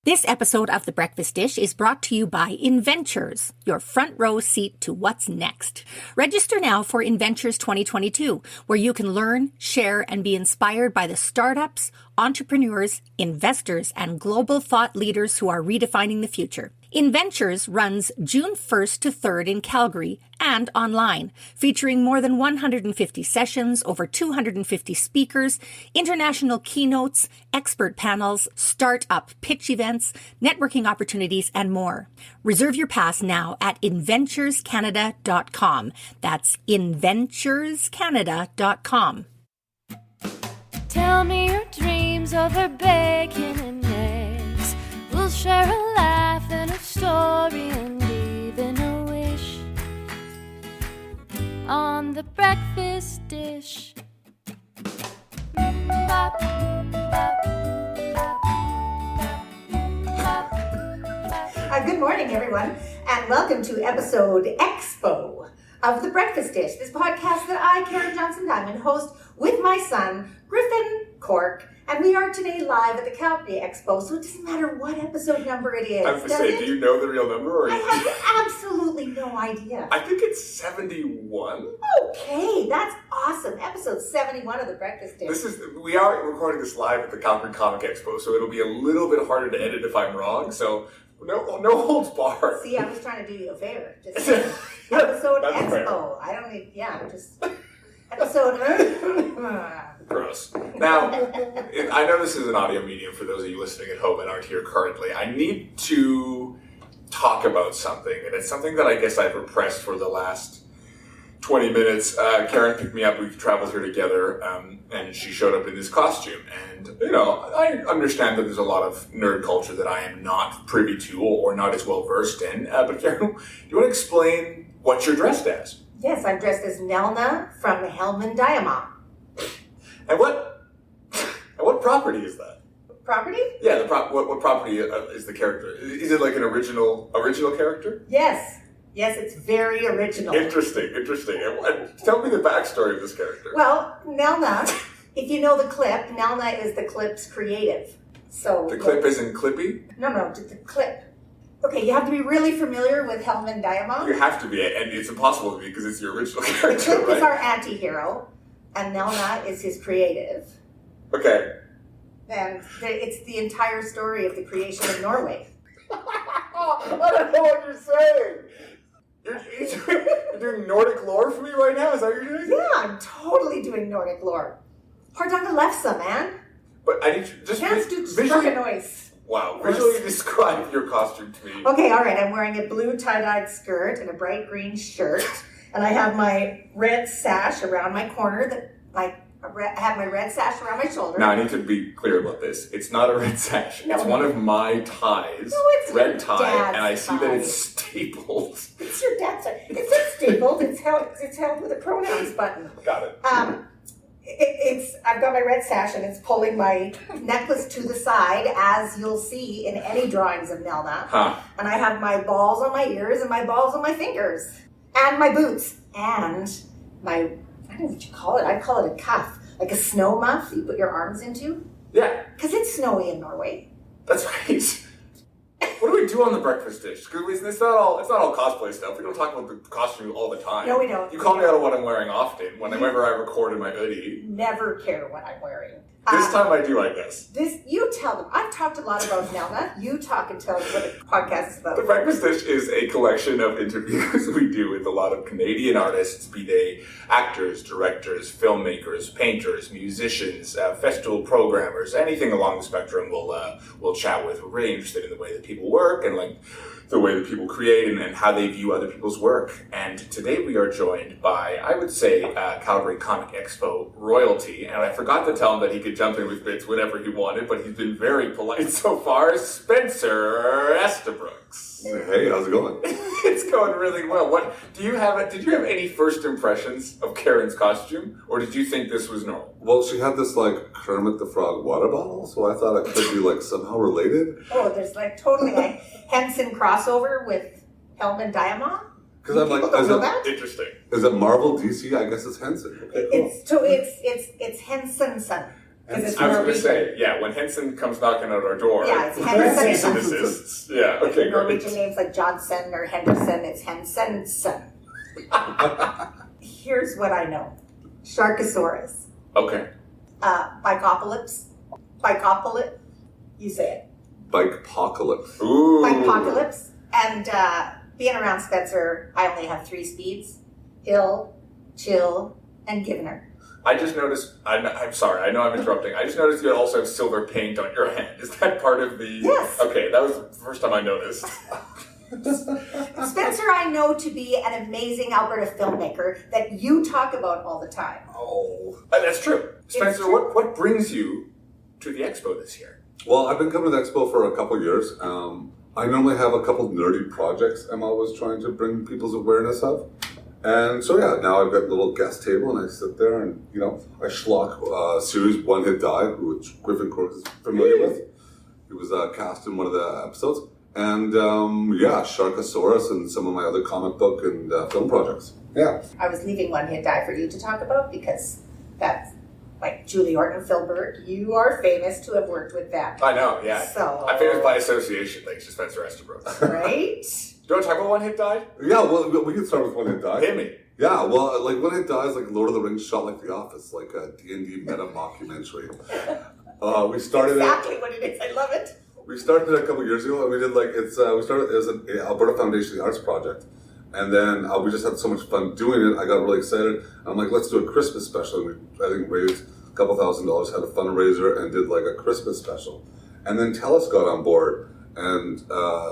This episode of The Breakfast Dish is brought to you by Inventures, your front row seat to what's next. Register now for Inventures 2022, where you can learn, share, and be inspired by the startups, entrepreneurs, investors, and global thought leaders who are redefining the future. Inventures runs June 1st to 3rd in Calgary and online, featuring more than 150 sessions, over 250 speakers, international keynotes, expert panels, startup pitch events, networking opportunities, and more. Reserve your pass now at inventurescanada.com. That's inventurescanada.com. Tell me your dreams over bacon and eggs. We'll share a laugh and a story and even a wish on the breakfast dish. Good morning, everyone, and welcome to episode Expo of The Breakfast Dish, this podcast that I, Karen Johnson-Diamond, host with my son, Griffin Cork, and we are today live at the Calgary Expo, so it doesn't matter what episode number it is. I was going to say, do you know the real number? Or I have absolutely no idea. I think it's 71. Okay, that's awesome. Episode 71 of The Breakfast Dish. We are recording this live at the Calgary Comic Expo, so it'll be a little bit harder to edit if I'm wrong, so no holds barred. See, I was trying to do you a favor. Just episode That's Expo. fair. I don't need, just episode. Gross. Now, I know this is an audio medium for those of you listening at home and aren't here currently. I need to talk about something, and it's something that I guess I've repressed for the last 20 minutes. Karen picked me up, we've traveled here together, and she showed up in this costume. And, I understand that there's a lot of nerd culture that I am not privy to or not as well versed in. But Karen, do you want to explain what you're dressed as? Yes, I'm dressed as Nelna from Helman Diamond. And what property is that? Property? Yeah, what property is the character? Is it like an original character? Yes, it's very original. Interesting. And tell me the backstory of this character. Well, Nelna, if you know the clip, Nelna is the clip's creative. So The clip isn't Clippy? No, the clip. Okay, you have to be really familiar with Helman Diamond. You have to be, and it's impossible to be because it's the original The character, clip right? is our anti-hero, and Nelna is his creative. Okay. And it's the entire story of the creation of Norway. I don't know what you're saying. You're doing Nordic lore for me right now? Is that what you're doing? Yeah, I'm totally doing Nordic lore. Hordungalefsa, man. But I need to just Can't do visually... noise. Wow, visually describe your costume to me. Okay, all right. I'm wearing a blue tie-dyed skirt and a bright green shirt, and I have my red sash around my corner. I have my red sash around my shoulder. Now, I need to be clear about this. It's not a red sash. No. It's one of my ties. No, it's red your tie, dad's and I see tie. that it's stapled. It's your dad's. It's not stapled. It's held with a pronouns button. Got it. I've got my red sash and it's pulling my necklace to the side, as you'll see in any drawings of Nelna. Huh. And I have my balls on my ears and my balls on my fingers. And my boots. And my, I don't know what you call it. I call it a cuff. Like a snow muff you put your arms into. Yeah. Because it's snowy in Norway. That's right. What do we do on the breakfast dish? Because it's not all cosplay stuff. We don't talk about the costume all the time. No, we don't. You call me out of what I'm wearing often, whenever I record in my hoodie. Never care what I'm wearing. This time I do, I guess. You tell them. I've talked a lot about Nelna. You talk and tell them what the podcast is about. The Breakfast Dish is a collection of interviews we do with a lot of Canadian artists, be they actors, directors, filmmakers, painters, musicians, festival programmers, anything along the spectrum we'll chat with. We're really interested in the way that people work and like the way that people create and how they view other people's work. And today we are joined by, I would say, Calgary Comic Expo royalty. And I forgot to tell him that he could jump in with bits whenever he wanted, but he's been very polite so far. Spencer Estabrooks. Hey, how's it going? It's going really well. Did you have any first impressions of Karen's costume, or did you think this was normal? Well, she had this like Kermit the Frog water bottle, so I thought it could be like somehow related. Oh, there's like totally a Henson crossover with Helman Diamond. Because I'm like, Interesting. Is it Marvel, DC? I guess it's Henson. Okay, cool. It's Hensonson. Because it's I was going to Norwegian. say, when Henson comes knocking at our door, Yeah, it's Henson. cease and desist. Yeah, okay, Norwegian great. names like Johnson or Henderson, it's Hensenson. Here's what I know. Sharkasaurus. Okay. BIKEPOCALYPSE. BIKEPOCALYPSE. You say it. BIKEPOCALYPSE. Ooh. BIKEPOCALYPSE. And being around Spencer, I only have 3 speeds. Hill, chill, and Givener. I just noticed, I'm sorry, I know I'm interrupting. I just noticed you also have silver paint on your hand. Is that part of the... Yes. Okay, that was the first time I noticed. Spencer, I know to be an amazing Alberta filmmaker that you talk about all the time. Oh, that's true. Spencer, true. what brings you to the expo this year? Well, I've been coming to the expo for a couple of years. I normally have a couple of nerdy projects I'm always trying to bring people's awareness of. And so, now I've got a little guest table and I sit there and, I schlock series One Hit Die, which Griffin Cork is familiar with. He was cast in one of the episodes. And, Sharkasaurus and some of my other comic book and film projects. Yeah. I was leaving One Hit Die for you to talk about because that's like Julie Orton, Phil Burt. You are famous to have worked with them. I know, yeah. So, I'm famous by association, thanks to Spencer Estabrooks. right? Do you want to talk about One Hit Die? Yeah, well, we can start with One Hit Die. Hit me. Yeah, well, like One Hit Die is like Lord of the Rings shot like The Office, like a D&D meta mockumentary. We started Exactly what it is. I love it. We started it a couple of years ago, and we did we started as an Alberta Foundation of the Arts project, and then we just had so much fun doing it. I got really excited. I'm like, let's do a Christmas special. And we, I think, raised a couple $1,000, had a fundraiser, and did like a Christmas special. And then TELUS got on board and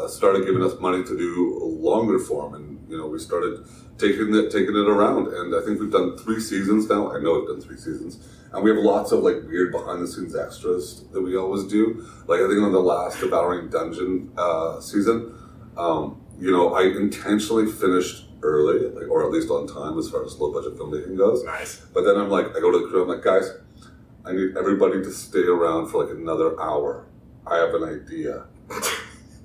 started giving us money to do a longer form, and we started taking it around. And I think we've done 3 seasons now. I know we've done 3 seasons. And we have lots of like weird behind the scenes extras that we always do. Like I think on the last Devouring Dungeon season, I intentionally finished early, or at least on time as far as low budget filmmaking goes. Nice. But then I go to the crew, I'm like, guys, I need everybody to stay around for like another hour. I have an idea.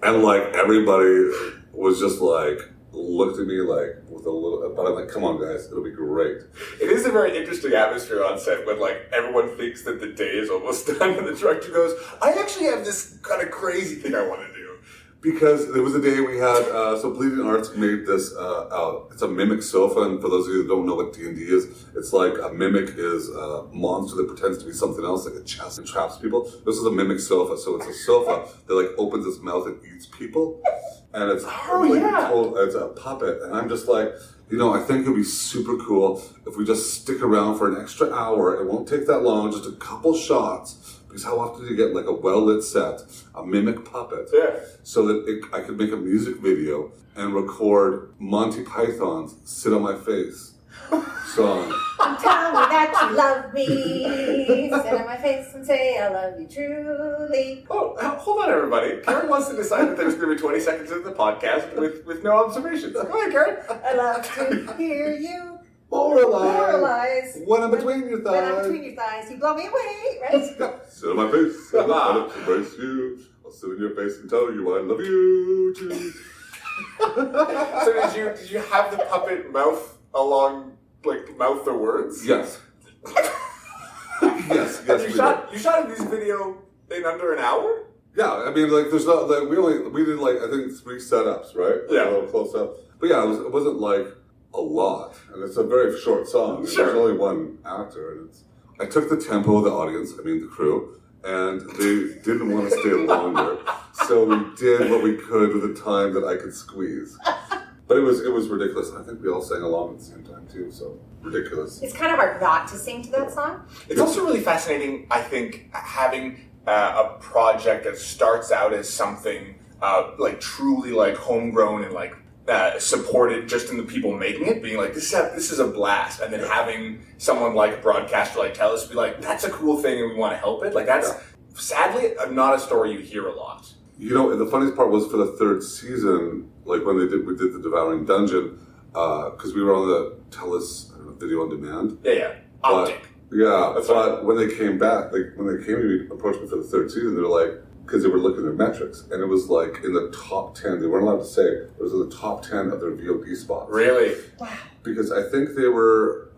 And like everybody was just like, looked at me like with a little, but I'm like, come on guys, it'll be great. It is a very interesting atmosphere on set when like everyone thinks that the day is almost done and the director goes, I actually have this kind of crazy thing I want to do. Because there was a day we had, so Bleeding Arts made this, it's a mimic sofa, and for those of you that don't know what D&D is, it's like a mimic is a monster that pretends to be something else, like a chest, and traps people. This is a mimic sofa, so it's a sofa that like opens its mouth and eats people, and it's it's a puppet, and I'm just like, I think it'd be super cool if we just stick around for an extra hour. It won't take that long, just a couple shots. Because how often do you get like a well-lit set, a mimic puppet, so that I could make a music video and record Monty Python's "Sit on My Face" song. Tell me that you love me. Sit on my face and say I love you truly. Oh, hold on everybody. Karen wants to decide that there's going to be 20 seconds of the podcast with no observations. Go ahead, Karen. I love to hear you Moralize. When I'm between your thighs. When I'm between your thighs, you blow me away, right? Sit on my face, and I'll embrace you. I'll sit in your face and tell you I love you too. So did you have the puppet mouth the words? Yes. yes. You shot a music video in under an hour? Yeah, I mean, like, there's not like we did like I think 3 setups, right? Yeah. A little close up, but yeah, it wasn't like a lot, and it's a very short song. Sure. There's only one actor, and I took the tempo of the audience, the crew, and they didn't want to stay longer, so we did what we could with the time that I could squeeze. But it was ridiculous, and I think we all sang along at the same time too, so ridiculous. It's kind of hard not to sing to that song. It's also really fascinating, I think, having a project that starts out as something like truly like homegrown and like supported just in the people making it, being like, this is a blast, and then having someone like a broadcaster like TELUS be like, that's a cool thing and we want to help it. Like that's sadly not a story you hear a lot. The funniest part was for the 3rd season, like when we did the Devouring Dungeon, because we were on the TELUS video on demand. Yeah. Optic. But when they came back, when they came to me, approached me for the 3rd season, they're like, because they were looking at their metrics, and it was like in the top 10. They weren't allowed to say it was in the top 10 of their VOD spots. Really? Wow. Because I think they were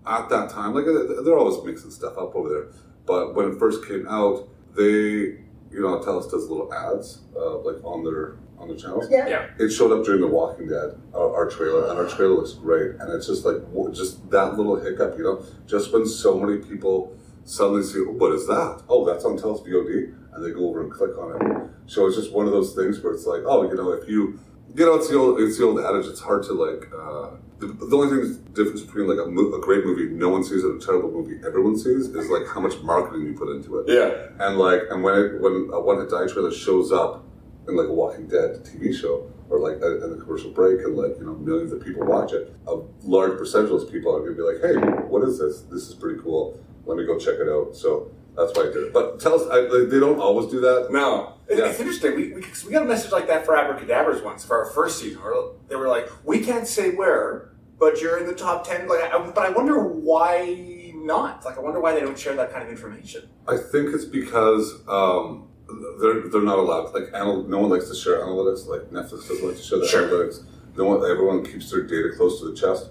at that time, like they're always mixing stuff up over there, But when it first came out, they, TELUS does little ads, like on their channels. Yeah. It showed up during The Walking Dead, our trailer, and our trailer looks great. And it's just like, just that little hiccup, just when so many people suddenly see, oh, what is that? Oh, that's on TELUS VOD, and they go over and click on it. So it's just one of those things where it's like, oh, if you, it's the old adage. It's hard to like. The only difference between like a great movie no one sees and a terrible movie everyone sees is like how much marketing you put into it. Yeah. And when a One Hit Die trailer shows up in like a Walking Dead TV show or like in the commercial break and like millions of people watch it, a large percentage of those people are going to be like, hey, what is this? This is pretty cool. Let me go check it out. So that's why I did it. But they don't always do that. No. It's interesting. We got a message like that for Abracadabras once for our first season. They were like, we can't say where, but you're in the top 10. But I wonder why not. Like, I wonder why they don't share that kind of information. I think it's because they're not allowed. Like, no one likes to share analytics. Like Netflix doesn't like to share their analytics. Everyone keeps their data close to the chest.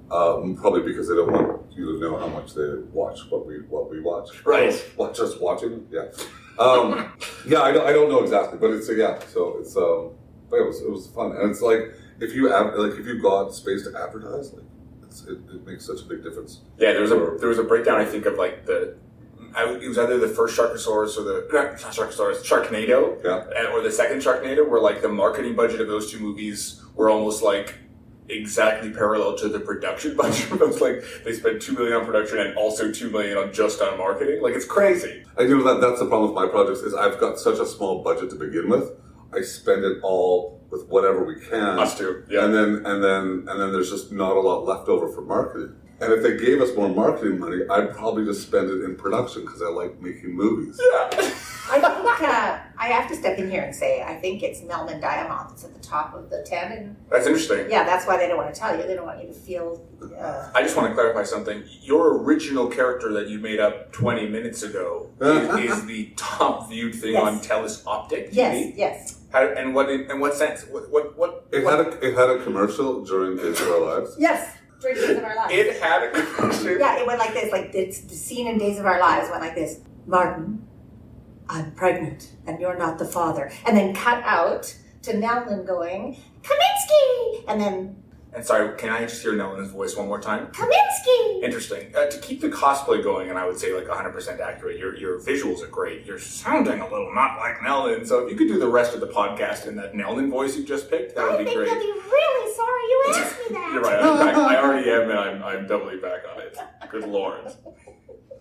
Probably because they don't want you to know how much they watch what we watch. Right. Watch us watching. Yeah. I don't know exactly, but it's So it's but it was fun, and it's like if you've got space to advertise, like it makes such a big difference. Yeah, there was a breakdown I think of like it was either the first Sharkasaurus or Sharknado, or the second Sharknado, where like the marketing budget of those two movies were almost like exactly parallel to the production budget. It was like they spent $2 million on production and also $2 million on marketing. Like, it's crazy. I do that's the problem with my projects is I've got such a small budget to begin with. I spend it all with whatever we can. Us too. Yeah. And then there's just not a lot left over for marketing. And if they gave us more marketing money, I'd probably just spend it in production because I like making movies. Yeah. I think I have to step in here and say I think it's Melman Diamond that's at the top of the 10. And that's interesting. Yeah, that's why they don't want to tell you. They don't want you to feel... I just want to clarify something. Your original character that you made up 20 minutes ago is the top viewed thing on TELUS Optic TV? Yes. In what sense? What? It had a commercial during Days of Our Lives. Yes. Days of Our Lives. It had a commercial. Yeah, it went like this. Like the scene in Days of Our Lives went like this. Martin, I'm pregnant, and you're not the father. And then cut out to Nelman going, Kaminsky! And then... And sorry, can I just hear Nelman's voice one more time? Kaminsky! Interesting. To keep the cosplay going, and I would say like 100% accurate, your visuals are great. You're sounding a little not like Nelman, so if you could do the rest of the podcast in that Nelman voice you just picked, that would be great. I think you'll be really sorry you asked me that. You're right. I already am, and I'm doubly back on it. Good Lord.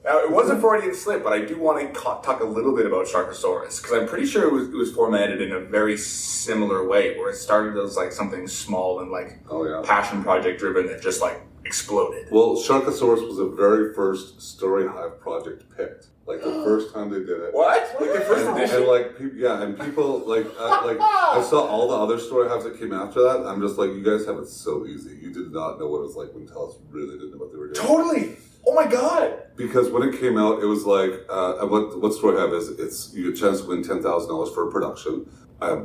Now, it was a Freudian slip, but I do want to talk a little bit about Sharkasaurus, because I'm pretty sure it was formatted in a very similar way, where it started as like something small and like passion project driven that just like exploded. Well, Sharkasaurus was the very first Story Hive project picked. Like the first time they did it. What? Like the first edition? And like, and people like I saw all the other Story Hives that came after that. I'm just like, you guys have it so easy. You did not know what it was like when TELUS really didn't know what they were doing. Totally. Oh my God! Because when it came out, it was like, what Story Hive is, you get a chance to win $10,000 for a production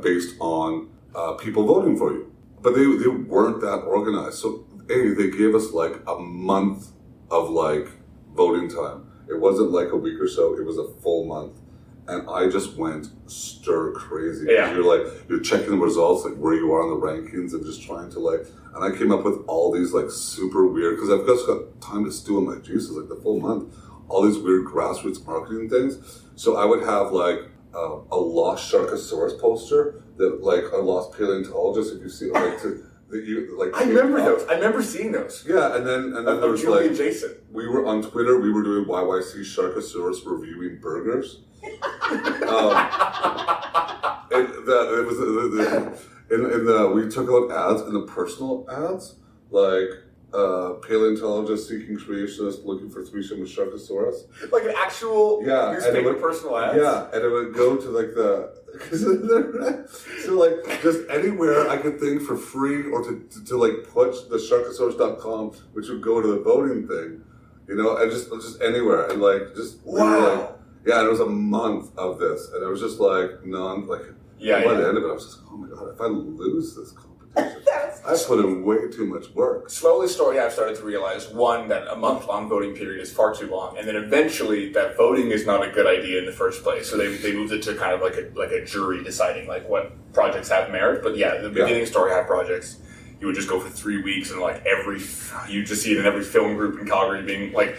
based on people voting for you. But they weren't that organized. So, they gave us like a month of like voting time. It wasn't like a week or so, it was a full month. And I just went stir crazy. Yeah. You're checking the results, like where you are on the rankings and just trying to like, and I came up with all these like super weird, because I've just got time to stew in my juices, like the full month, all these weird grassroots marketing things. So I would have like a lost Sharkasaurus poster that like a lost paleontologist, if you see like I remember those. I remember seeing those. Yeah, and then there was Julie like and Jason. We were on Twitter. We were doing YYC Sharkasaurus reviewing burgers. It was we took out ads in the personal ads like paleontologist seeking creationist looking for threesome with Sharkasaurus. Like an actual newspaper personal ads. Yeah, and it would go to like so like just anywhere I could think for free or to like put the Sharkasaurus.com, which would go to the voting thing, and just anywhere and like just wow. And it was a month of this, and it was just like by the end of it, I was just oh my God, if I lose this competition. competition. I put in way too much work. Slowly, I've started to realize, one, that a month-long voting period is far too long, and then eventually that voting is not a good idea in the first place. So they moved it to kind of like a jury deciding like what projects have merit. But yeah, the beginning Story Hive projects, you would just go for 3 weeks, and like you just see it in every film group in Calgary being like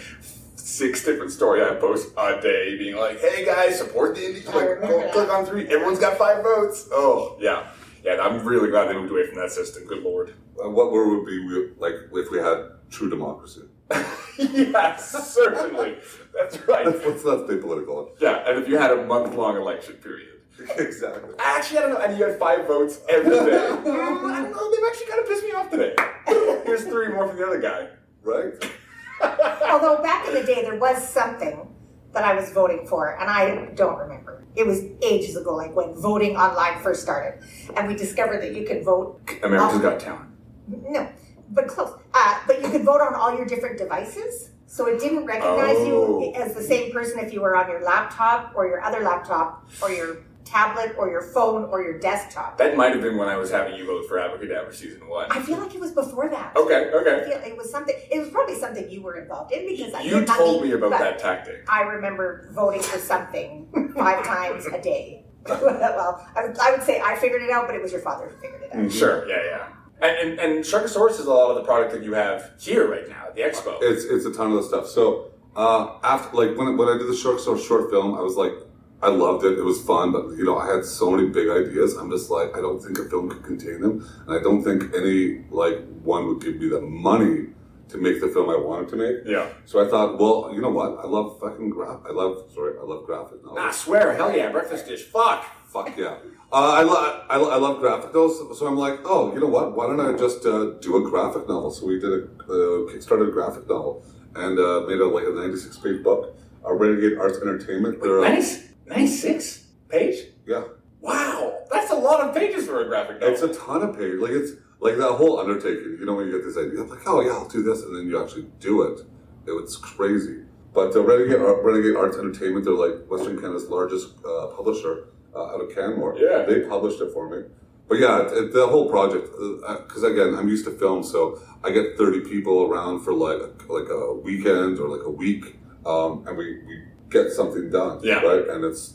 6 different Story Hive posts a day, being like, "Hey guys, support the indie! Like, go click on 3. Everyone's got 5 votes." Oh yeah. Yeah, I'm really glad they moved away from that system. Good Lord. What would be like if we had true democracy? Yes, certainly. That's right. Let's not stay political. Yeah, and if you had a month-long election period. Exactly. Actually, I don't know. And you had 5 votes every day. I don't know. They've actually kind of pissed me off today. Here's 3 more from the other guy. Right? Although back in the day, there was something that I was voting for, and I don't remember. It was ages ago, like when voting online first started. And we discovered that you could vote... America's Got Talent. No, but close. But you could vote on all your different devices. So it didn't recognize you as the same person if you were on your laptop or your other laptop or your tablet or your phone or your desktop. That might have been when I was having you vote for Abracadabra Season 1. I feel like it was before that. Okay. I feel it was something. It was probably something you were involved in because you told me about that tactic. I remember voting for something 5 times a day. Well, I would say I figured it out, but it was your father who figured it out. Sure, yeah. And Sharkasaurus is a lot of the product that you have here right now at the Expo. It's a ton of the stuff. So after when I did the Sharkasaurus short film, I was like, I loved it. It was fun, but I had so many big ideas. I'm just like, I don't think a film could contain them, and I don't think any one would give me the money to make the film I wanted to make. Yeah. So I thought, well, you know what? I love fucking I love graphic novels. I swear, hell yeah, breakfast dish. Fuck yeah. I love graphic novels, so I'm like, oh, you know what? Why don't I just do a graphic novel? So we did kickstarted a graphic novel and made a 96-page book. Renegade Arts Entertainment. 96-page? Yeah. Wow, that's a lot of pages for a graphic novel. It's a ton of pages. It's like that whole undertaking. When you get this idea, I'm like, oh yeah, I'll do this, and then you actually do it. It's crazy. But Renegade Arts Entertainment, they're like Western Canada's largest publisher out of Canmore. Yeah. They published it for me. But yeah, the whole project, because again, I'm used to film, so I get 30 people around for like a weekend or like a week, and we get something done, right? And it's,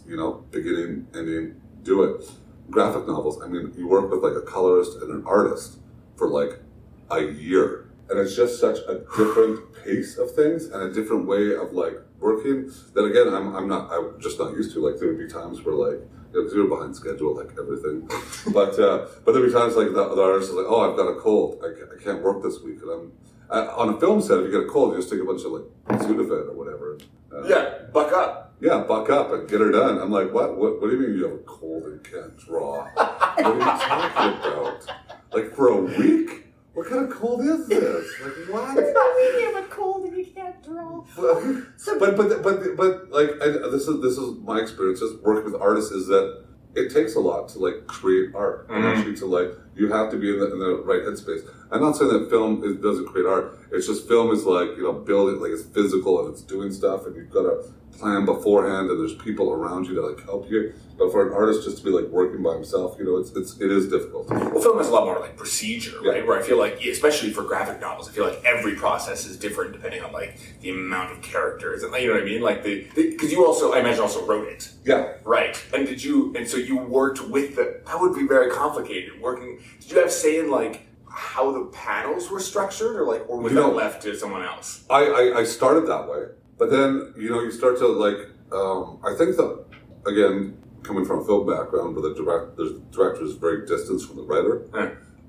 beginning, ending, do it. Graphic novels, I mean, you work with like a colorist and an artist for like a year. And it's just such a different pace of things and a different way of like working that again, I'm just not used to. Like there would be times where like, because we were behind schedule, like everything. But there'd be times like the artist is like, oh, I've got a cold. I can't work this week. And on a film set, if you get a cold, you just take a bunch of like Sudafed or whatever. Buck up. Yeah, buck up and get her done. I'm like, what do you mean you have a cold and can't draw? What are you talking about? Like for a week? What kind of cold is this? Like what? It's not mean you have a cold and you can't draw. But like this is my experience. Just working with artists is that it takes a lot to like create art and actually to like you have to be in the right headspace. I'm not saying that film doesn't create art. It's just film is like building, like it's physical and it's doing stuff and you've got to plan beforehand and there's people around you to like help you. But for an artist just to be like working by himself, it is difficult. Well, film is a lot more like procedure, right? Where I feel like, especially for graphic novels, I feel like every process is different depending on like the amount of characters and you know what I mean, like because you also, I imagine, also wrote it. Yeah. Right. And so you worked with that would be very complicated. Did you have say in like how the panels were structured, or was that left to someone else? I started that way, but then you start to like I think that again, coming from a film background where the director is very distant from the writer,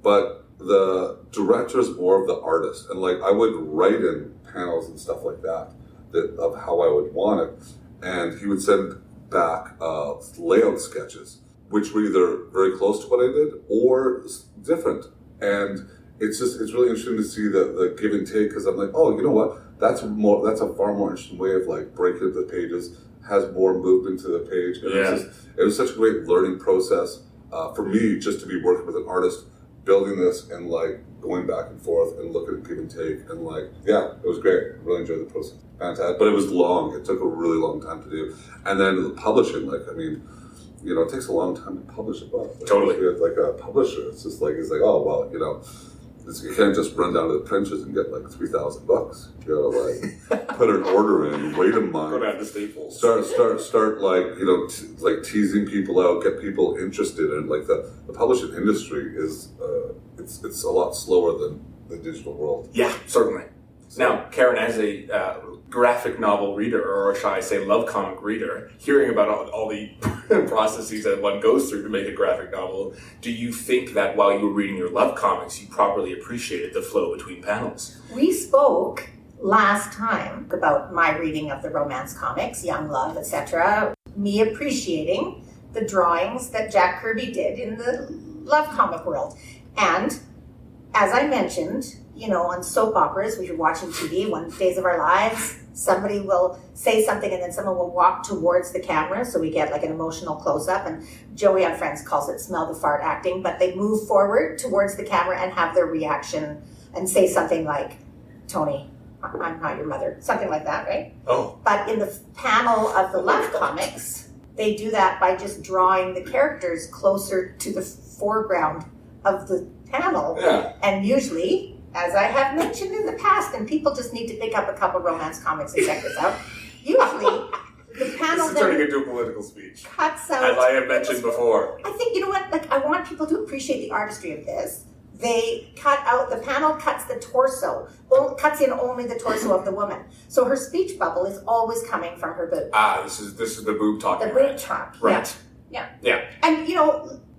but the director is more of the artist, and like I would write in panels and stuff like that of how I would want it, and he would send back layout sketches, which were either very close to what I did or different. And it's really interesting to see the give and take, because I'm like, oh, you know what? That's a far more interesting way of like breaking up the pages, has more movement to the page. And it was such a great learning process for me just to be working with an artist, building this and like going back and forth and looking at give and take and like, it was great. I really enjoyed the process. Fantastic. But it was long. It took a really long time to do. And then the publishing, like, I mean, it takes a long time to publish a book. Totally. Like a publisher, it's just like, oh, well, you can't just run down to the printers and get like 3,000 books. You gotta put an order in, wait a month. Go down to Staples. Start like teasing people out, get people interested in like the publishing industry is it's a lot slower than the digital world. Yeah, certainly. Now, Karen, as a graphic novel reader, or shall I say love comic reader, hearing about all the processes that one goes through to make a graphic novel, do you think that while you were reading your love comics, you properly appreciated the flow between panels? We spoke last time about my reading of the romance comics, Young Love, etc., me appreciating the drawings that Jack Kirby did in the love comic world. And as I mentioned, on soap operas, we were watching TV, One Days of Our Lives, somebody will say something and then someone will walk towards the camera, so we get like an emotional close-up, and Joey on Friends calls it smell the fart acting, but they move forward towards the camera and have their reaction and say something like, Tony, I'm not your mother, something like that, right? Oh. But in the panel of the love comics, they do that by just drawing the characters closer to the foreground of the panel. Yeah. And usually, as I have mentioned in the past, and people just need to pick up a couple romance comics and check this out, usually the panel this is turning into a political speech, cuts out. as I have mentioned before. I think, I want people to appreciate the artistry of this. They cut out, the panel cuts the torso, cuts in only the torso of the woman. So her speech bubble is always coming from her boob. This is the boob talking. The boob talk. Right. Yeah. And,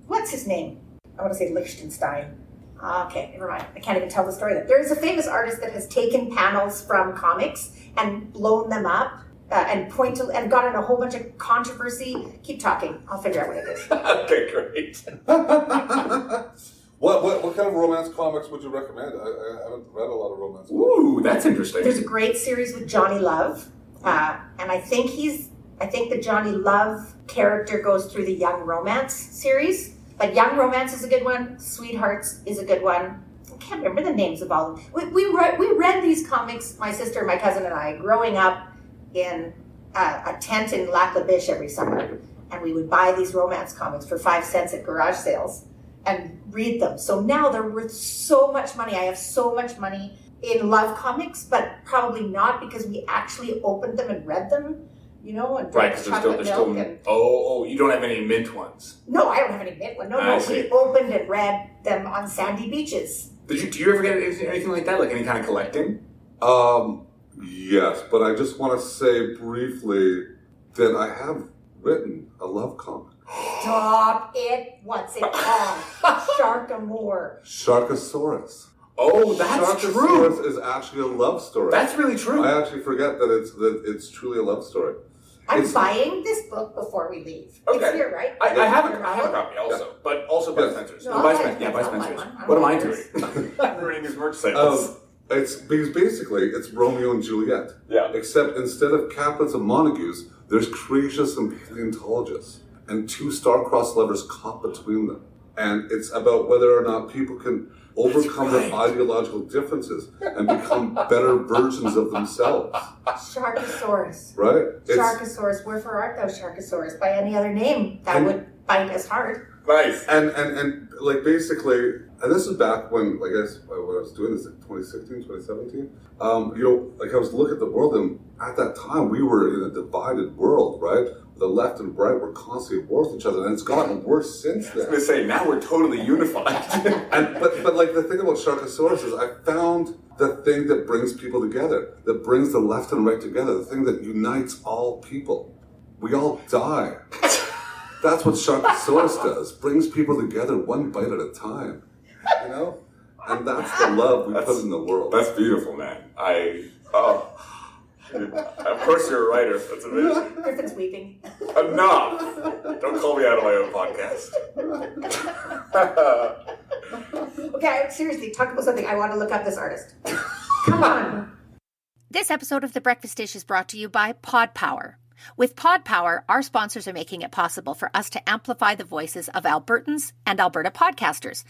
what's his name? I want to say Lichtenstein. Okay, never mind. I can't even tell the story. There is a famous artist that has taken panels from comics and blown them up and got in a whole bunch of controversy. Keep talking. I'll figure out what it is. Okay, great. What kind of romance comics would you recommend? I haven't read a lot of romance comics. Ooh, that's interesting. There's a great series with Johnny Love, and I think the Johnny Love character goes through the Young Romance series. But Young Romance is a good one. Sweethearts is a good one. I can't remember the names of all of them. We read these comics, my sister, my cousin, and I, growing up in a tent in Lac La Biche every summer. And we would buy these romance comics for 5 cents at garage sales and read them. So now they're worth so much money. I have so much money in love comics, but probably not because we actually opened them and read them. And right, because they're still you don't have any mint ones. No, I don't have any mint ones. No, we opened and read them on sandy beaches. Do you ever get anything like that, like any kind of collecting? Yes, but I just want to say briefly that I have written a love comic. Stop it! What's it called? Sharkasaurus. Oh, that's true. Sharkasaurus is actually a love story. That's really true. I actually forget that it's truly a love story. I'm buying this book before we leave. Okay. It's here, right? I have a copy also, but also by Spencer's. No, by Spencer's. What am I doing? I'm reading his merch sales. It's because basically it's Romeo and Juliet. Yeah. Except instead of Capulets and Montagues, there's Croesus and Paleontologists, and two star-crossed lovers caught between them. And it's about whether or not people can overcome their ideological differences and become better versions of themselves. Sharkasaurus. Right? Sharkasaurus. Wherefore art thou, Sharkasaurus? By any other name, that would bite us hard. Nice. And like basically, and this is back when, I guess, when I was doing this, like 2016, 2017, like I was looking at the world, and at that time we were in a divided world, right? The left and right were constantly at war with each other, and it's gotten worse since then. I was going to say, now we're totally unified. But like the thing about Sharkasaurus is I found the thing that brings people together, that brings the left and right together, the thing that unites all people. We all die. That's what Sharkasaurus does, brings people together one bite at a time, And that's the love we put in the world. That's beautiful, man. Of course you're a writer. That's amazing. Griffin's weeping. Enough! Don't call me out of my own podcast. Okay, seriously, talk about something. I want to look up this artist. Come on. This episode of The Breakfast Dish is brought to you by Pod Power. With Pod Power, our sponsors are making it possible for us to amplify the voices of Albertans and Alberta podcasters.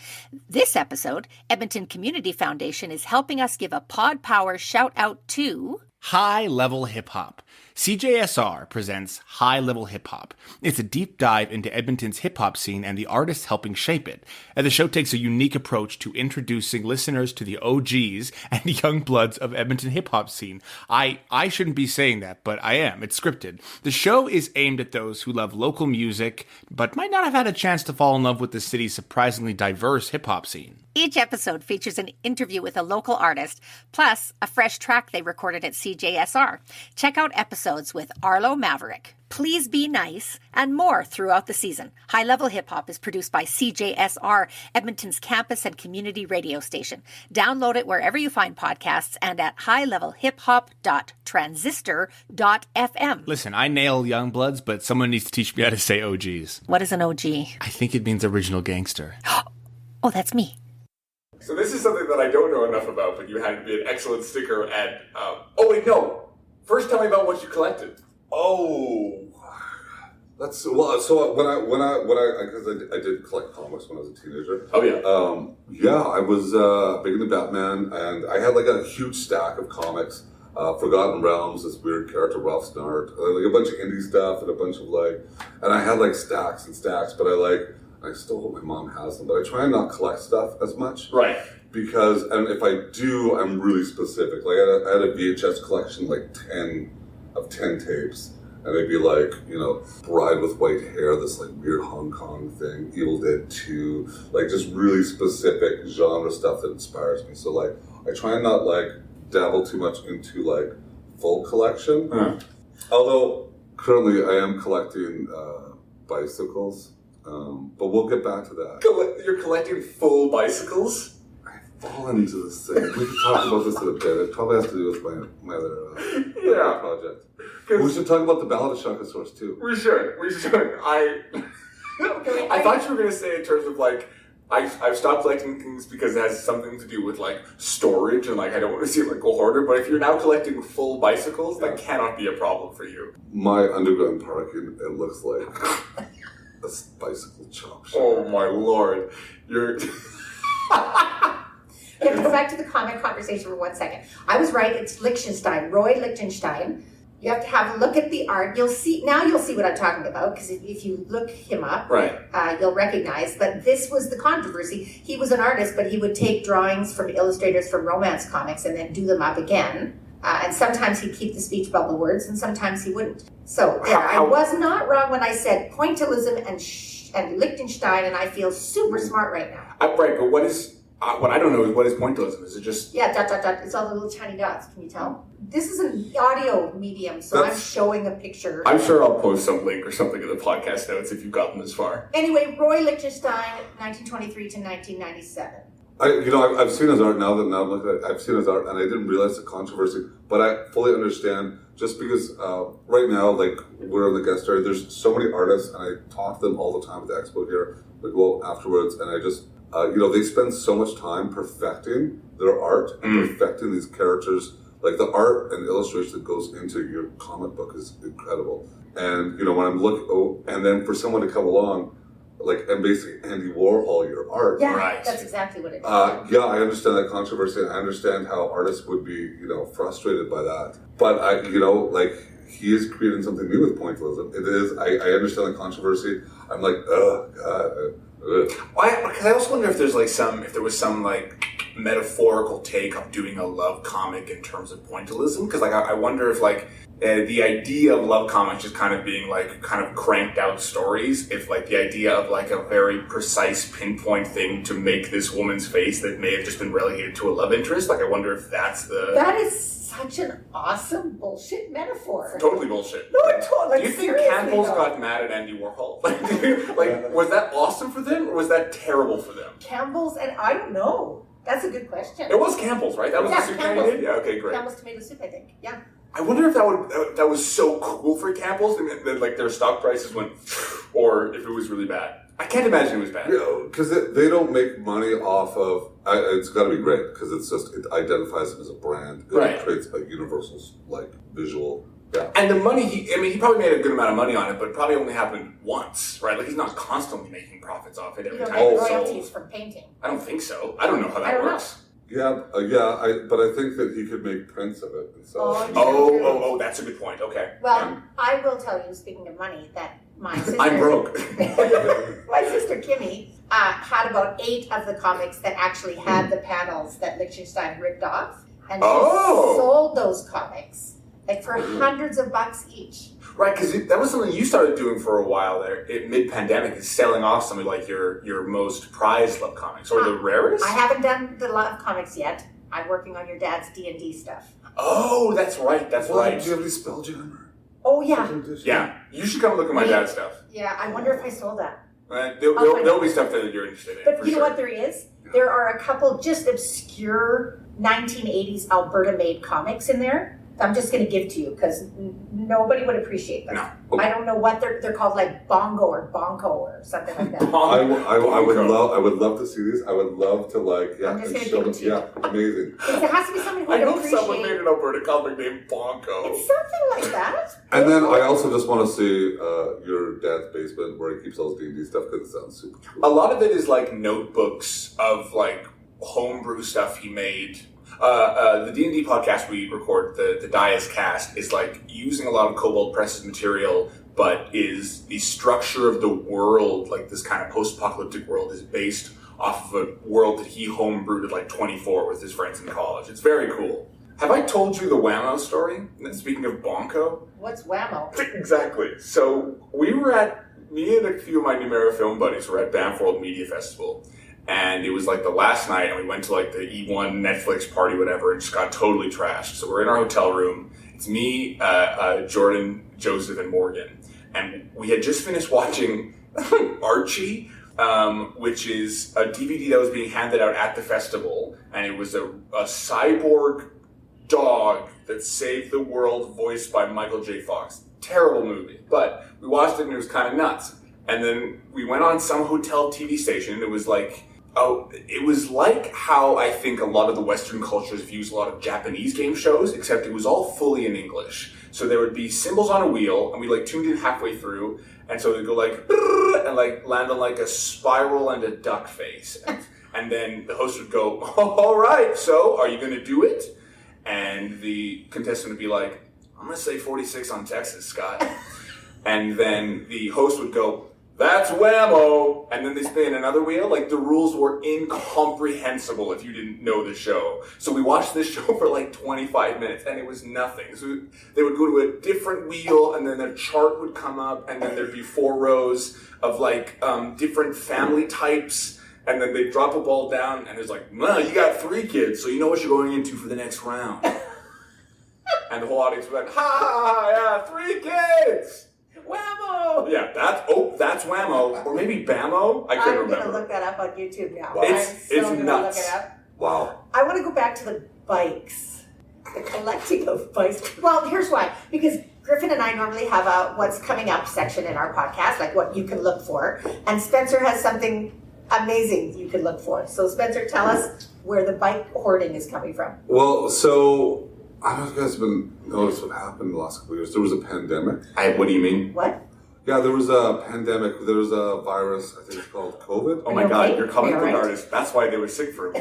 This episode, Edmonton Community Foundation is helping us give a Pod Power shout out to high-level hip-hop. CJSR presents High Level Hip Hop. It's a deep dive into Edmonton's hip hop scene and the artists helping shape it. And the show takes a unique approach to introducing listeners to the OGs and young bloods of Edmonton hip hop scene. I shouldn't be saying that, but I am. It's scripted. The show is aimed at those who love local music, but might not have had a chance to fall in love with the city's surprisingly diverse hip hop scene. Each episode features an interview with a local artist, plus a fresh track they recorded at CJSR. Check out episodes with Arlo Maverick, Please Be Nice, and more throughout the season. High Level Hip Hop is produced by CJSR, Edmonton's campus and community radio station. Download it wherever you find podcasts and at highlevelhiphop.transistor.fm. Listen, I nail young bloods, but someone needs to teach me how to say OGs. What is an OG? I think it means original gangster. Oh, that's me. So this is something that I don't know enough about, but you had me an excellent sticker at... oh, wait, no. First, tell me about what you collected. Oh, that's well. So because I did collect comics when I was a teenager. Oh yeah. Yeah, I was big into Batman, and I had like a huge stack of comics. Forgotten Realms, this weird character Ralph Snart, like a bunch of indie stuff, and a bunch of and I had like stacks and stacks. But I still hope my mom has them, but I try and not collect stuff as much. Right. Because, and if I do, I'm really specific. Like I had a VHS collection, like 10 tapes, and they'd be like, Bride with White Hair, this like weird Hong Kong thing, Evil Dead 2, like just really specific genre stuff that inspires me. So I try and not dabble too much into full collection. Although currently I am collecting bicycles, but we'll get back to that. You're collecting full bicycles? Fallen into this thing. We could talk about this in a bit. It probably has to do with my other project. We should talk about the Ballad of Sharkasaurus too. We should. I thought you were going to say in terms of I've stopped collecting things because it has something to do with storage and I don't want to seem like a hoarder. But if you're now collecting full bicycles, that cannot be a problem for you. My underground parking, it looks like a bicycle chop shop. Oh my lord, you're. You have to go back to the comic conversation for 1 second. I was right. It's Lichtenstein, Roy Lichtenstein. You have to have a look at the art. You'll see what I'm talking about, because if you look him up, right, you'll recognize that this was the controversy. He was an artist, but he would take drawings from illustrators from romance comics and then do them up again. And sometimes he'd keep the speech bubble words, and sometimes he wouldn't. So I was not wrong when I said pointillism and Lichtenstein, and I feel super smart right now. Right, but what I don't know is what is pointillism? Is it just... Yeah, ... It's all the little tiny dots. Can you tell? This is an audio medium, so I'm showing a picture. I'm sure I'll post some link or something in the podcast notes if you've gotten this far. Anyway, Roy Lichtenstein, 1923 to 1997. I've seen his art now that I'm looking at it. I've seen his art, and I didn't realize the controversy, but I fully understand, just because right now, we're in the guest area, there's so many artists, and I talk to them all the time at the expo here. We go afterwards, and I just... they spend so much time perfecting their art and perfecting these characters. Like the art and illustration that goes into your comic book is incredible. And when I'm and then for someone to come along, and basically Andy Warhol your art. Yeah, right. That's exactly what it is. Yeah, I understand that controversy, and I understand how artists would be, frustrated by that. But he is creating something new with pointillism. It is. I understand the controversy. I'm like, oh God. Because I also wonder if there was some metaphorical take on doing a love comic in terms of pointillism. Because I wonder if the idea of love comics just kind of being kind of cranked out stories. If the idea of a very precise pinpoint thing to make this woman's face that may have just been relegated to a love interest. I wonder if that's the... That is such an awesome bullshit metaphor. Totally bullshit. No, totally. Do you think Campbell's got mad at Andy Warhol? Was that awesome for them, or was that terrible for them? Campbell's, and I don't know. That's a good question. It was Campbell's, right? That was the soup they did? Yeah, okay, great. Campbell's tomato soup, I think. Yeah. I wonder if that was so cool for Campbell's, and that their stock prices went, or if it was really bad. I can't imagine it was bad. Because they don't make money off of... it's got to be great, because it identifies them as a brand. It creates a universal, visual... Yeah. And the money, he probably made a good amount of money on it, but it probably only happened once, right? He's not constantly making profits off it every time. You don't get royalties from painting. I don't think so. I don't know how that works. But I think that he could make prints of it and sell it. Oh, that's a good point. Okay. Well, I will tell you, speaking of money, that my sister... I'm broke. My sister Kimmy had about 8 of the comics that actually had the panels that Liechtenstein ripped off. And she sold those comics like for hundreds of bucks each. Right, because that was something you started doing for a while there, mid-pandemic, is selling off some of like your most prized love comics, or the rarest? I haven't done the love comics yet. I'm working on your dad's D&D stuff. Oh, that's right, right. Do you have any Spelljammer? Oh, yeah. Yeah, you should come look at my dad's stuff. Yeah, I wonder if I sold that. There'll be stuff there that you're interested in. But you know what there is? There are a couple just obscure 1980s Alberta-made comics in there. I'm just going to give to you because nobody would appreciate them. No. I don't know what they're called, like Bongo or Bonko or something like that. I would love to see these. I would love to I'm just going to give it to you. Yeah, amazing. It has to be something who I would hope appreciate. someone made an Alberta comic named Bonko. It's something like that. And then I also just want to see your dad's basement where he keeps all his D&D stuff because it sounds super cool. A lot of it is like notebooks of like homebrew stuff he made. The D&D podcast we record, the Dias cast, is like using a lot of Cobalt Press's material, but is the structure of the world, like this kind of post-apocalyptic world, is based off of a world that he homebrewed at like 24 with his friends in college. It's very cool. Have I told you the Whammo story? Speaking of Bonko? What's Whammo? Exactly. So me and a few of my Numera film buddies were at Banff World Media Festival. And it was like the last night, and we went to like the E1 Netflix party, whatever, and just got totally trashed. So we're in our hotel room. It's me, Jordan, Joseph, and Morgan. And we had just finished watching Archie, which is a DVD that was being handed out at the festival. And it was a cyborg dog that saved the world, voiced by Michael J. Fox. Terrible movie. But we watched it, and it was kind of nuts. And then we went on some hotel TV station, and it was like how I think a lot of the Western cultures views a lot of Japanese game shows, except it was all fully in English. So there would be symbols on a wheel, and we like tuned in halfway through, and so they'd go like, and like land on like a spiral and a duck face. And then the host would go, all right, so are you going to do it? And the contestant would be like, I'm going to say 46 on Texas, Scott. And then the host would go, that's Whammo! And then they spin another wheel. Like, the rules were incomprehensible if you didn't know the show. So we watched this show for like 25 minutes, and it was nothing. So they would go to a different wheel, and then their chart would come up, and then there'd be 4 rows of like different family types, and then they'd drop a ball down, and it's like, no, you got 3 kids, so you know what you're going into for the next round. And the whole audience was like, ha, yeah, 3 kids! Whammo! Yeah, that's Whammo. Or maybe Bammo? I couldn't remember. I'm going to look that up on YouTube now. Wow. It's nuts. Look it up. Wow. I want to go back to the bikes. The collecting of bikes. Well, here's why. Because Griffin and I normally have a what's coming up section in our podcast, like what you can look for. And Spencer has something amazing you can look for. So Spencer, tell us where the bike hoarding is coming from. Well, so I don't know if you guys have been noticed what happened in the last couple of years. There was a pandemic. What do you mean? What? Yeah, there was a pandemic. There was a virus, I think it's called COVID. Oh my God, you're comic book artist. That's why they were sick for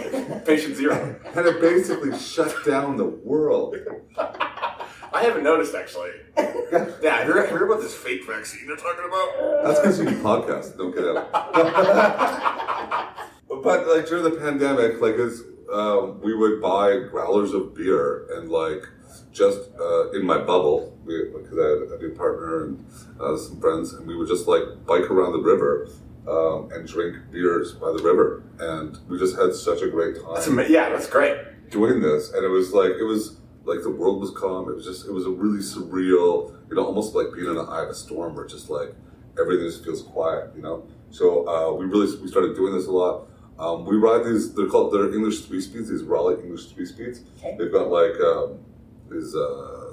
patient 0. And it basically shut down the world. I haven't noticed, actually. Yeah, have you heard about this fake vaccine they're talking about? That's because you can podcast. Don't get out. But like during the pandemic, like we would buy growlers of beer and like just in my bubble, because I had a new partner and some friends, and we would just like bike around the river and drink beers by the river, and we just had such a great time. That's great. Doing this, and it was like the world was calm. It was a really surreal, almost like being in the eye of a storm, where just like everything just feels quiet, So we started doing this a lot. We ride these. They're English 3-speeds. These Raleigh English 3-speeds. Okay. They've got like these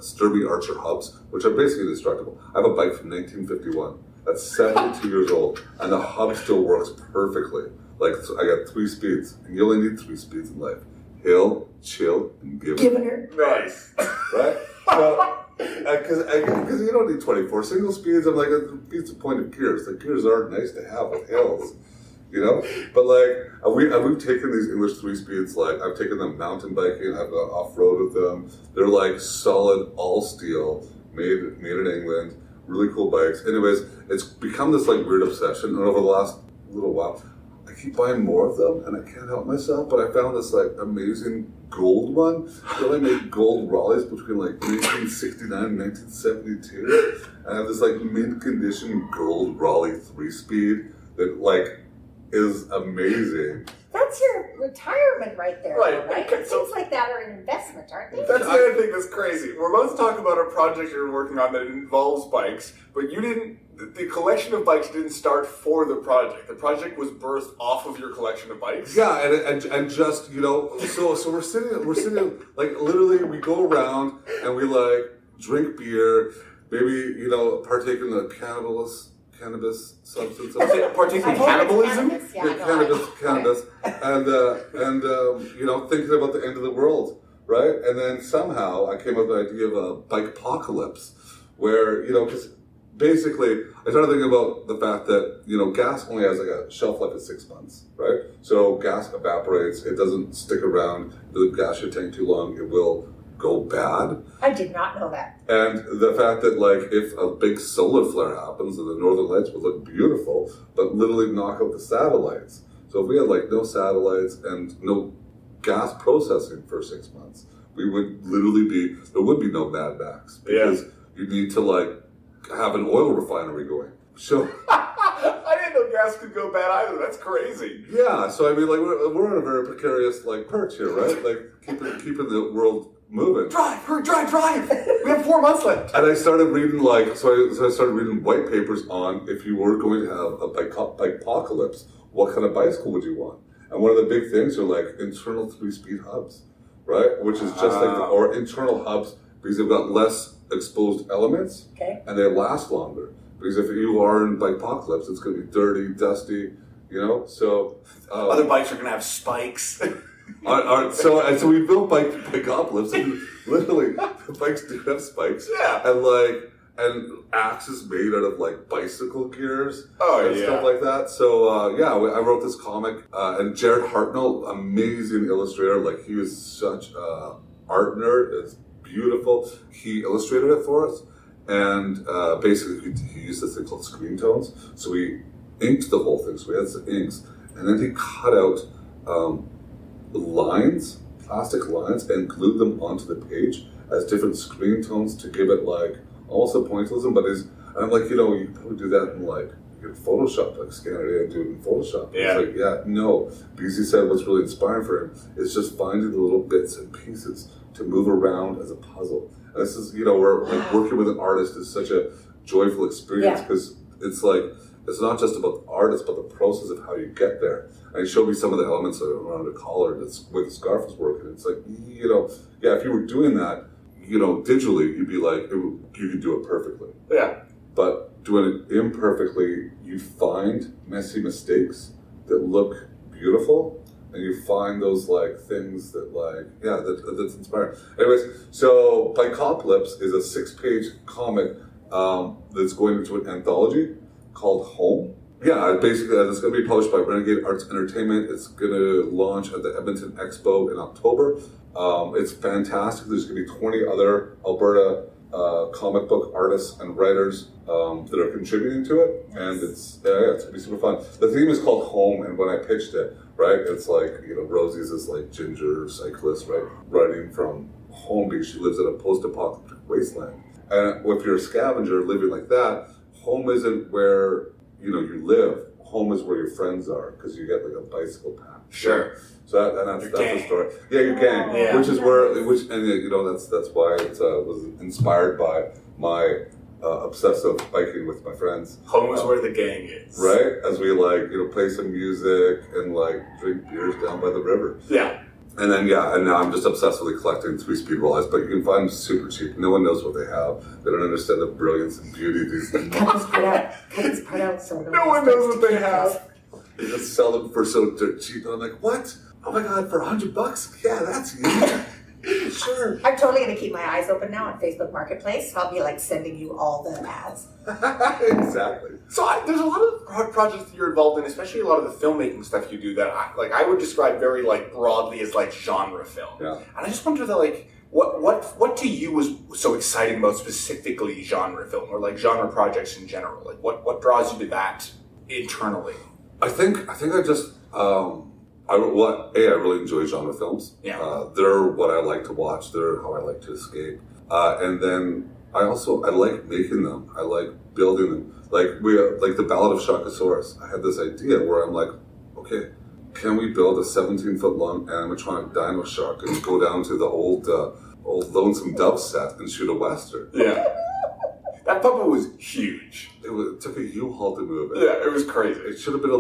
Sturby Archer hubs, which are basically indestructible. I have a bike from 1951 that's 72 years old, and the hub still works perfectly. Like I got 3 speeds, and you only need 3 speeds in life: hill, chill, and giving her. Nice, right? So, because you don't need 24 single speeds. I'm like, it beats the point of gears. The gears are nice to have with hills. you know? But like, we've taken these English 3-speeds, like, I've taken them mountain biking, I've gone off-road with them. They're like solid, all steel, made in England, really cool bikes. Anyways, it's become this like weird obsession, and over the last little while, I keep buying more of them, and I can't help myself, but I found this like amazing gold one. They only made gold Raleighs between like 1969 and 1972. And I have this like mint condition gold Raleigh 3-speed that like is amazing. That's your retirement right there, Right. right? Okay, Things like that are an investment, aren't they? That's the other thing that's crazy. We're about to talk about a project you're working on that involves bikes, but you didn't. The collection of bikes didn't start for the project. The project was birthed off of your collection of bikes. Yeah, and just, you know, so we're sitting like literally we go around and we like drink beer, maybe, you know, partake in the cannabis substance. Partake in cannibalism? Cannabis, and you know, thinking about the end of the world, right? And then somehow I came up with the idea of a BIKEPOCALYPSE, where, you know, because basically I started thinking about the fact that, you know, gas only has like a shelf life of 6 months, right? So gas evaporates, it doesn't stick around, the gas your tank too long, it will go bad. I did not know that. And the fact that, like, if a big solar flare happens, and the northern lights would look beautiful, but literally knock out the satellites. So if we had, like, no satellites and no gas processing for 6 months, we would literally be, there would be no Mad Max. Because you need to, like, have an oil refinery going. So I didn't know gas could go bad either. That's crazy. yeah, so I mean, like, we're in a very precarious, like, perch here, right? Like, keeping the world moving. Drive! We have 4 months left. And I started reading, like, so I started reading white papers on if you were going to have a BIKEPOCALYPSE, what kind of bicycle would you want? And one of the big things are, like, internal 3-speed hubs, right? Which is just like, or internal hubs, because they've got less exposed elements, and they last longer. Because if you are in BIKEPOCALYPSE, it's going to be dirty, dusty, you know? So other bikes are going to have spikes. So we built BIKEPOCALYPSE, and literally the bikes do have spikes. Yeah. And axes made out of like bicycle gears and stuff like that. So I wrote this comic, and Jared Hartnell, amazing illustrator. Like, he was such a art nerd. It's beautiful. He illustrated it for us, and basically he used this thing called screen tones. So we inked the whole thing. So we had some inks, and then he cut out lines, plastic lines, and glued them onto the page as different screen tones to give it like almost a pointillism. And I'm like, you know, you can probably do that in like Photoshop, like scan it in and do it in Photoshop. Yeah. It's like, no, because he said what's really inspiring for him is just finding the little bits and pieces to move around as a puzzle. And this is, you know, where like working with an artist is such a joyful experience, because it's like, it's not just about the art, it's about the process of how you get there. And he showed me some of the elements around a collar that's where the scarf was working. It's like, you know, if you were doing that, you know, digitally, you'd be like, you could do it perfectly. Yeah. But doing it imperfectly, you find messy mistakes that look beautiful, and you find those like things that like, that's inspiring. Anyways, so BIKEPOCALYPSE is a 6-page comic that's going into an anthology called Home. Yeah, basically it's going to be published by Renegade Arts Entertainment. It's going to launch at the Edmonton Expo in October. It's fantastic. There's going to be 20 other Alberta comic book artists and writers that are contributing to it, and it's going to be super fun. The theme is called Home, and when I pitched it, right, it's like, you know, Rosie's this like ginger cyclist, right, writing from home because she lives in a post-apocalyptic wasteland. And if you're a scavenger living like that, home isn't where, you know, you live. Home is where your friends are, because you get like a bicycle path. Sure. So that's the story. Yeah, your gang. Yeah. Which is where, and you know, that's why it was inspired by my obsessive biking with my friends. Home is where the gang is. Right? As we like, you know, play some music and like drink beers down by the river. Yeah. And then, and now I'm just obsessively collecting 3-speed Raleighs, but you can find them super cheap. No one knows what they have. They don't understand the brilliance and beauty of these things. Cut this part out so no one knows what they have. They just sell them for so dirt cheap. And I'm like, what? Oh my God, for $100? Yeah, that's easy. Sure. I'm totally going to keep my eyes open now on Facebook Marketplace. I'll be like sending you all the ads. Exactly. So there's a lot of projects that you're involved in, especially a lot of the filmmaking stuff you do that I would describe very like broadly as like genre film. Yeah. And I just wonder that like what to you was so exciting about specifically genre film or like genre projects in general? Like what draws you to that internally? I think I just I really enjoy genre films. Yeah. They're what I like to watch. They're how I like to escape. And then I like making them. I like building them. Like the Ballad of Sharkasaurus. I had this idea where I'm like, okay, can we build a 17-foot long animatronic dino shark and go down to the old Lonesome Dove set and shoot a western? Yeah. That puppet was huge. It took a U-Haul to move it. Yeah, it was crazy. It should have been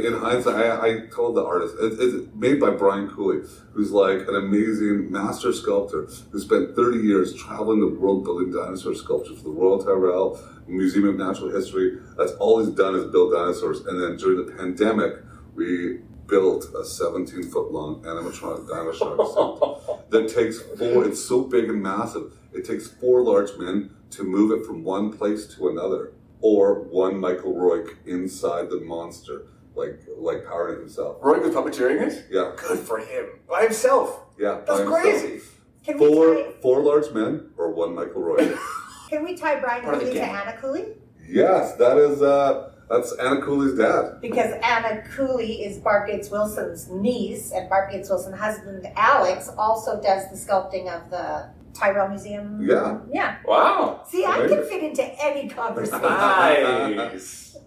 in hindsight, I told the artist, it's made by Brian Cooley, who's like an amazing master sculptor who spent 30 years traveling the world building dinosaur sculptures for the Royal Tyrrell Museum of Natural History. That's all he's done is build dinosaurs. And then during the pandemic, we built a 17-foot long animatronic dinosaur suit that takes it's so big and massive, it takes 4 large men to move it from one place to another, or one Michael Rourke inside the monster, like powering himself. Rourke was puppeteering it? Yeah. Good for him. By himself. Yeah. That's crazy. Can we Four large men or one Michael Rourke. Can we tie Brian Cooley to Anna Cooley? Yes, that's Anna Cooley's dad. Because Anna Cooley is Bart Gates Wilson's niece, and Bart Gates Wilson's husband, Alex, also does the sculpting of the Tyrrell Museum. Yeah. Yeah. Wow. See, I can fit into any conversation. Nice.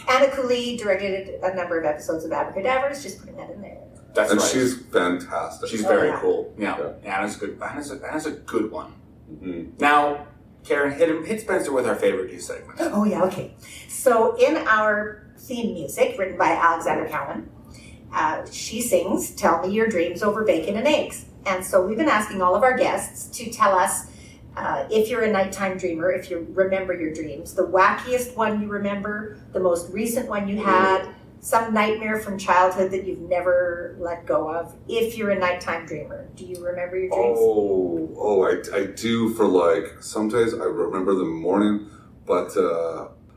Anna Cooley directed a number of episodes of Abracadabras, just putting that in there. That's and right. she's fantastic. She's very yeah. cool. Yeah. Anna's good. Anna's a good one. Mm-hmm. Now, Karen, hit Spencer with our favorite news segment. Oh, yeah, okay. So in our theme music, written by Alexander Cowan, she sings, "Tell me your dreams over bacon and eggs." And so we've been asking all of our guests to tell us if you're a nighttime dreamer, if you remember your dreams, the wackiest one you remember, the most recent one you had, some nightmare from childhood that you've never let go of. If you're a nighttime dreamer, do you remember your dreams? I do for like, some days I remember the morning, but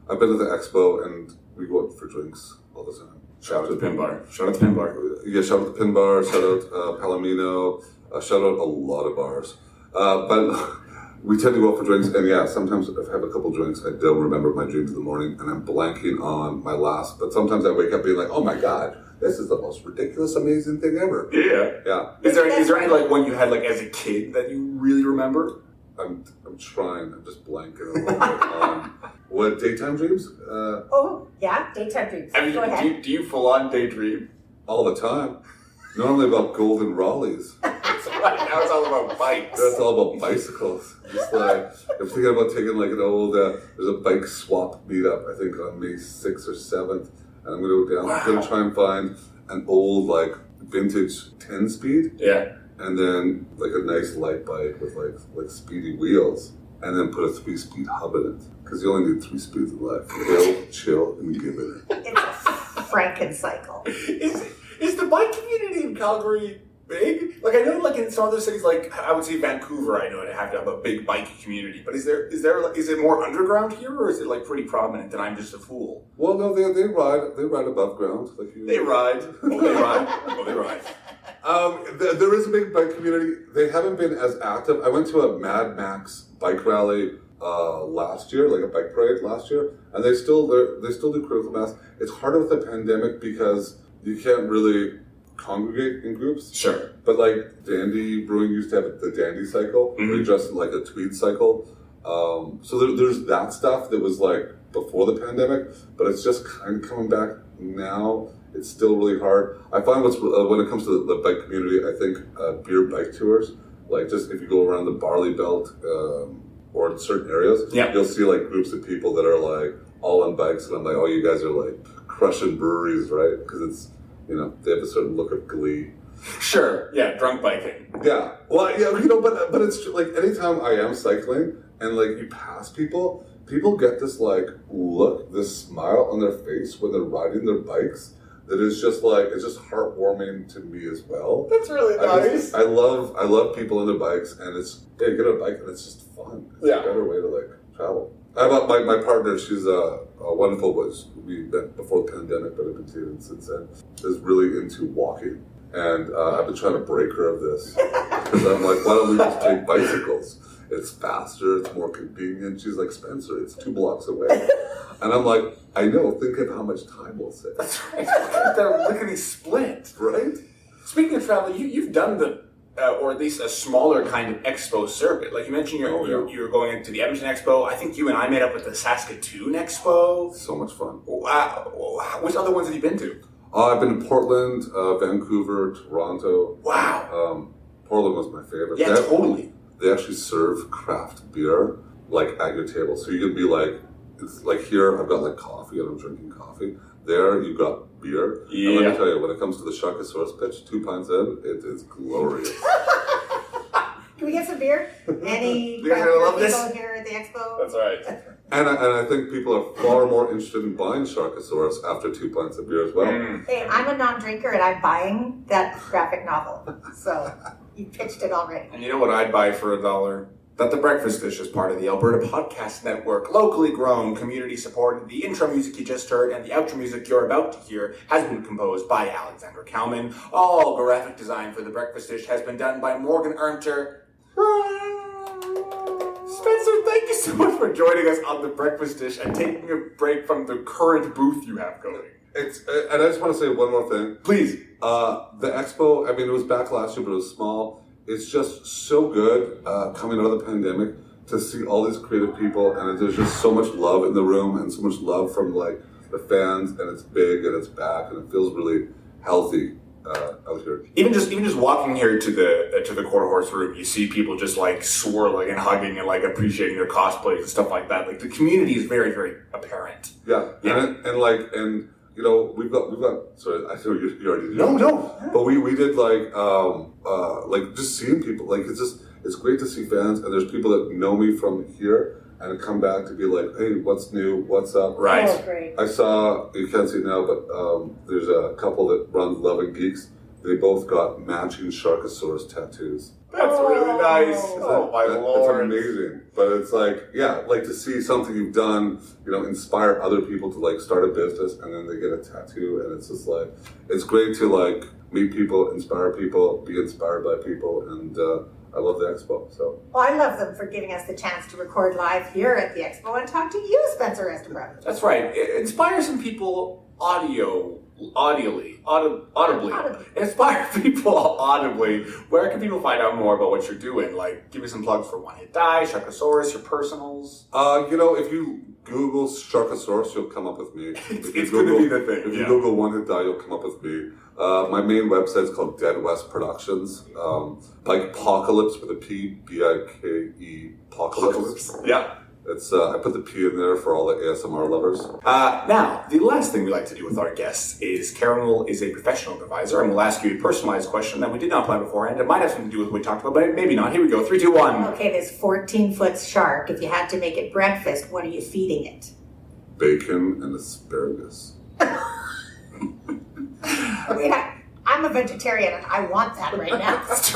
I've been to the Expo and we go out for drinks all the time. Shout out to the Pin Bar. Shout out to the Pin Bar. Yeah, shout out to the Pin Bar, shout out Palomino, shout out a lot of bars. But we tend to go out for drinks, and yeah, sometimes if I have a couple drinks, I don't remember my dreams in the morning, and I'm blanking on my last. But sometimes I wake up being like, oh my God, this is the most ridiculous, amazing thing ever. Yeah. Yeah. Is there any like one you had like as a kid that you really remember? I'm trying. I'm just blanking a little bit. What, daytime dreams? Oh, yeah, daytime dreams. I mean, Go ahead. do you full on daydream? All the time. Normally about golden Raleighs. That's right. Now it's all about bikes. That's all about bicycles. Just like, I'm thinking about taking like an old, there's a bike swap meetup, I think on May 6th or 7th. And I'm going to go down, I'm going to try and find an old like vintage 10-speed. Yeah. And then like a nice light bike with like speedy wheels. And then put a 3-speed hub in it. Because you only need 3 speeds in life. Hill, chill, and give it. It's a Frankencycle. Is the bike community in Calgary big? Like, I know, like, in some other cities, like, I would say Vancouver, I know they have to have a big bike community. But is it more underground here, or is it, like, pretty prominent and I'm just a fool? Well, no, they ride above ground. Like you. They ride. Oh, they ride. Oh, they ride. There is a big bike community. They haven't been as active. I went to a Mad Max bike rally last year, like a bike parade last year, and they still do critical mass. It's harder with the pandemic because you can't really congregate in groups. Sure. But like Dandy Brewing used to have the Dandy cycle, where you dressed in like a tweed cycle. So there's that stuff that was like before the pandemic, but it's just kind of coming back now. It's still really hard. I find when it comes to the bike community, I think beer bike tours, like just if you go around the Barley Belt or in certain areas, you'll see like groups of people that are like all on bikes, and I'm like, oh, you guys are like crushing breweries, right? Because it's, they have a certain look of glee. Sure, yeah, drunk biking. Yeah, well, yeah, but it's like anytime I am cycling and like you pass people get this like look, this smile on their face when they're riding their bikes that is just like, it's just heartwarming to me as well. That's really nice. I love people on their bikes, and it's, you get on a bike and it's just fun. It's a better way to like travel. I have my partner, she's a wonderful, we met before the pandemic, but I've been seeing since then, is really into walking. And I've been trying to break her of this. Because I'm like, why don't we just take bicycles? It's faster, it's more convenient. She's like, Spencer, it's 2 blocks away. And I'm like, I know, think of how much time we'll save. That's right. They're lickety split. Right? Speaking of travel, you've done the, or at least a smaller kind of expo circuit. Like you mentioned, you're going into the Edmonton Expo. I think you and I met up with the Saskatoon Expo. So much fun. Which other ones have you been to? I've been to Portland, Vancouver, Toronto. Wow. Portland was my favorite. Yeah, totally. They actually serve craft beer like at your table. So you can be like, it's like here I've got like coffee and I'm drinking coffee. There you've got beer. Yeah. And let me tell you, when it comes to the Sharkasaurus pitch, 2 pints in, it is glorious. Can we get some beer? Any You're gonna love this? people here at the expo? That's right. And I think people are far more interested in buying Sharkasaurus after 2 pints of beer as well. Hey, I'm a non-drinker and I'm buying that graphic novel. So you pitched it already. And you know what I'd buy for $1? That the breakfast dish is part of the Alberta Podcast Network, locally grown, community supported. The intro music you just heard and the outro music you're about to hear has been composed by Alexander Kalman. All graphic design for the breakfast dish has been done by Morgan Ernter. Spencer, thank you so much for joining us on the breakfast dish and taking a break from the current booth you have going. And I just want to say one more thing. Please. The expo, I mean, it was back last year, but it was small. It's just so good coming out of the pandemic to see all these creative people, and there's just so much love in the room and so much love from like the fans, and it's big and it's back and it feels really healthy out here. Even just walking here to the Quarter Horse room, you see people just like swirling and hugging and like appreciating their cosplays and stuff like that. Like the community is very, very apparent. Yeah. And you know, we've got. Sorry, I know you already did. No. But we did like just seeing people. Like it's great to see fans, and there's people that know me from here and come back to be like, hey, what's new? What's up? Right. Oh, great. I saw, you can't see it now, but there's a couple that run Love and Geeks. They both got matching Sharkasaurus tattoos. That's really nice. Oh my Lord. It's amazing. But it's like, yeah, like to see something you've done, you know, inspire other people to like start a business and then they get a tattoo, and it's just like, it's great to like meet people, inspire people, be inspired by people, and I love the expo. So. Well, I love them for giving us the chance to record live here at the expo and talk to you, Spencer Estabrooks. That's right. Inspire some people audibly. Inspire people audibly. Where can people find out more about what you're doing? Like, give me some plugs for One Hit Die, Sharkasaurus, your personals. You know, if you Google Sharkasaurus, you'll come up with me. It's going to be the thing. If you Google One Hit Die, you'll come up with me. My main website is called Dead West Productions. BIKEPOCALYPSE with a P, BIKE Apocalypse. Yeah. It's I put the P in there for all the ASMR lovers. Now, the last thing we like to do with our guests is Karen is a professional advisor, and we'll ask you a personalized question that we did not plan beforehand. It might have something to do with what we talked about, but maybe not. Here we go. 3, 2, 1. Okay, this 14-foot shark, if you had to make it breakfast, what are you feeding it? Bacon and asparagus. I mean, I'm a vegetarian and I want that right now. With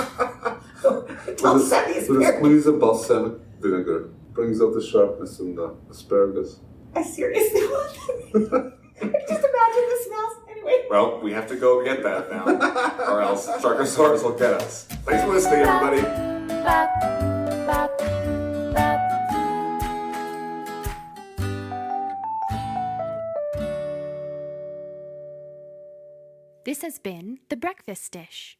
a squeeze of balsamic vinegar. Brings out the sharpness in the asparagus. I seriously want that. I can just imagine the smells. Anyway. Well, we have to go get that now, or else Sharkasaurus will get us. Thanks for listening, everybody. This has been The Breakfast Dish.